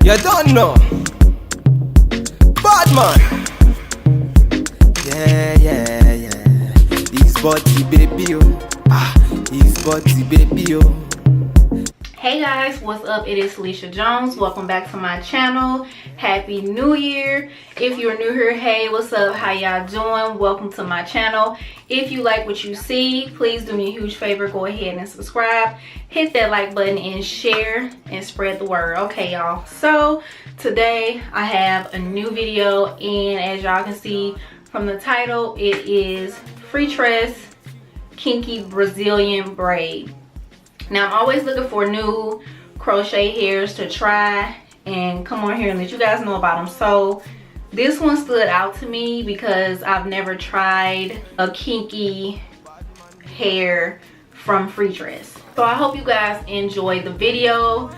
You don't know. Bad man. Yeah. He's body baby, oh. He's body baby, oh. Hey guys, what's up? It is Felicia Jones. Welcome back to my channel. Happy New Year. If you're new here, hey, what's up? How y'all doing? Welcome to my channel. If you like what you see, please do me a huge favor. Go ahead and subscribe. Hit that like button and share and spread the word. Okay, y'all. So today I have a new video, and as y'all can see from the title, it is Freetress Kinky Brazilian Braid. Now, I'm always looking for new crochet hairs to try and come on here and let you guys know about them. So this one stood out to me because I've never tried a kinky hair from Freetress. So I hope you guys enjoyed the video.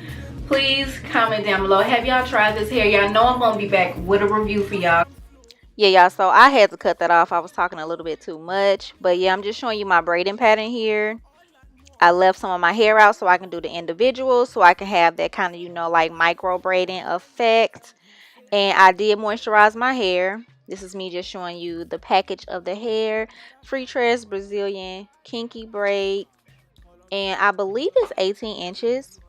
Please comment down below. Have y'all tried this hair? Y'all know I'm going to be back with a review for y'all. Yeah, y'all, so I had to cut that off. I was talking a little bit too much. But yeah, I'm just showing you my braiding pattern here. I left some of my hair out so I can do the individuals, so I can have that kind of, you know, like micro braiding effect. And I did moisturize my hair. This is me just showing you the package of the hair. Freetress Brazilian Kinky Braid. And I believe it's 18 inches.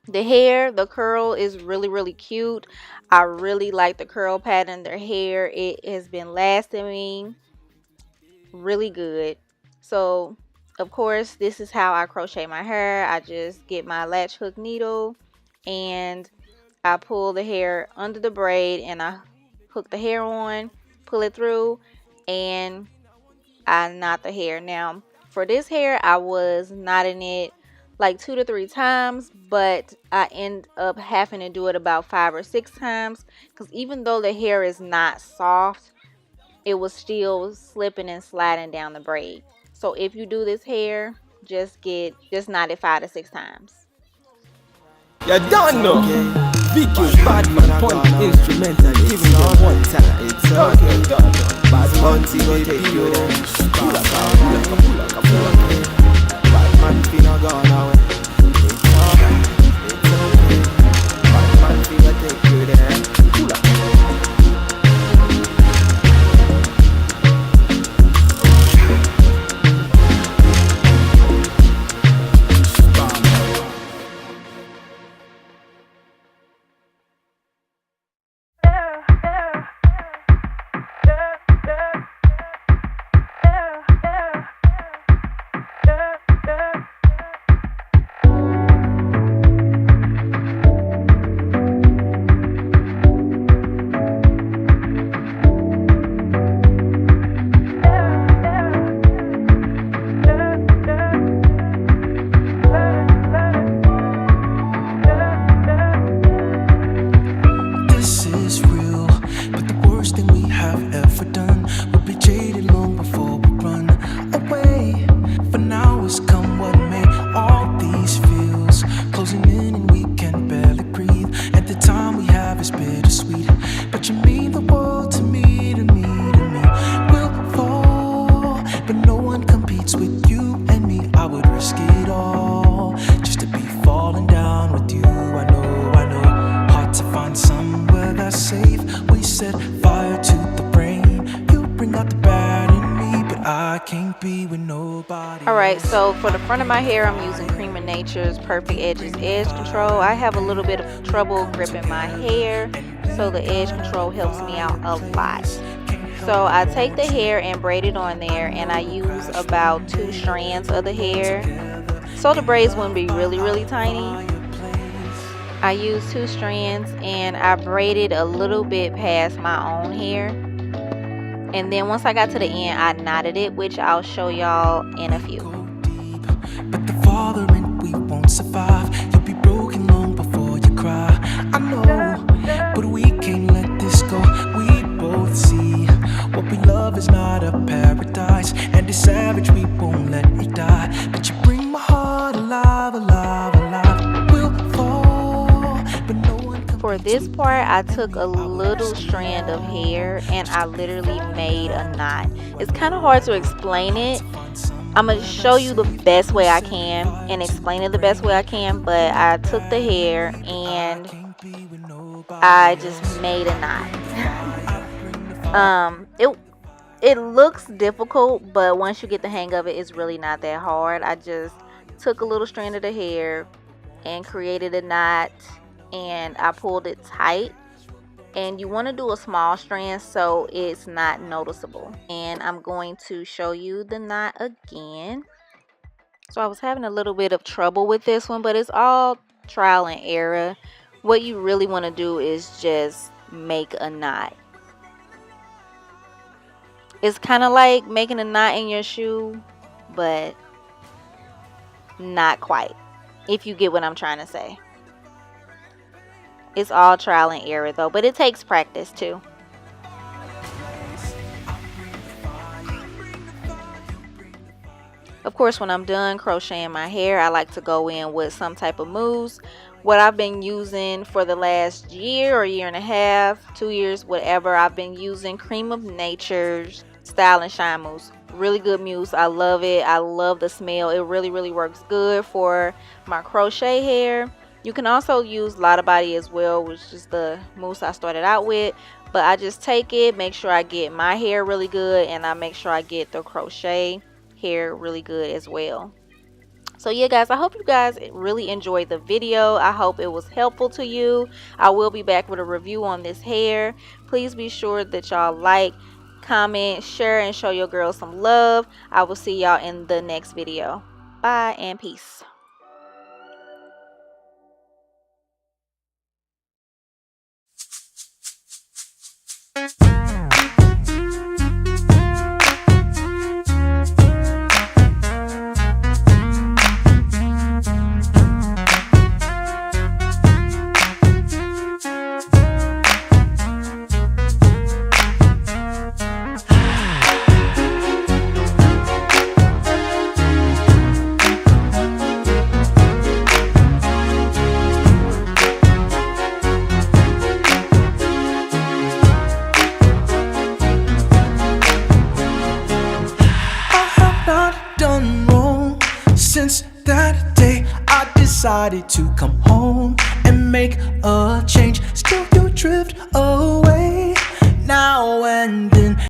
The hair, the curl is really cute. I really like the curl pattern. Their hair, it has been lasting me really good. So of course, this is how I crochet my hair. I just get my latch hook needle and I pull the hair under the braid and I hook the hair on, pull it through, and I knot the hair. Now, for this hair, I was knotting it like 2 to 3 times, but I end up having to do it about 5 or 6 times because even though the hair is not soft, it was still slipping and sliding down the braid. So if you do this hair, just knot it 5 to 6 times. You don't know. Vicky Badman point instrumental, even on one time. It's okay. Bad bunty go take you there. Pull up. Badman finna gone away. It's okay. Badman finna take you there. Pull up. Alright, so for the front of my hair, I'm using Cream of Nature's Perfect Edges Edge Control. I have a little bit of trouble gripping my hair, so the edge control helps me out a lot. So I take the hair and braid it on there, and I use about 2 strands of the hair, so the braids wouldn't be really tiny. I use 2 strands, and I braided a little bit past my own hair. And then once I got to the end, I knotted it, which I'll show y'all in a few. But the father and we won't survive. You'll be broken long before you cry. I know, but we can't let this go. We both see what we love is not a paradise, and it's savage, we won't let it die. But you bring my heart alive. We'll fall, but no one can. For this part, I took a little strand of hair and I literally made a knot. It's kind of hard to explain it. I'm going to show you the best way I can and explain it the best way I can, but I took the hair and I just made a knot. It looks difficult, but once you get the hang of it, it's really not that hard. I just took a little strand of the hair and created a knot, and I pulled it tight. And you want to do a small strand so it's not noticeable. And I'm going to show you the knot again. So I was having a little bit of trouble with this one, but it's all trial and error. What you really want to do is just make a knot. It's kind of like making a knot in your shoe, but not quite, if you get what I'm trying to say. It's all trial and error though, but it takes practice too. Of course, when I'm done crocheting my hair, I like to go in with some type of mousse. What I've been using for the last year or year and a half, 2 years, whatever, I've been using Cream of Nature's Style and Shine mousse. Really good mousse. I love it. I love the smell. It really works good for my crochet hair. You can also use Lotta Body as well, which is the mousse I started out with. But I just take it, make sure I get my hair really good, and I make sure I get the crochet hair really good as well. So yeah guys, I hope you guys really enjoyed the video. I hope it was helpful to you. I will be back with a review on this hair. Please be sure that y'all like, comment, share, and show your girls some love. I will see y'all in the next video. Bye and peace. Since that day I decided to come home and make a change. Still you drift away now and then.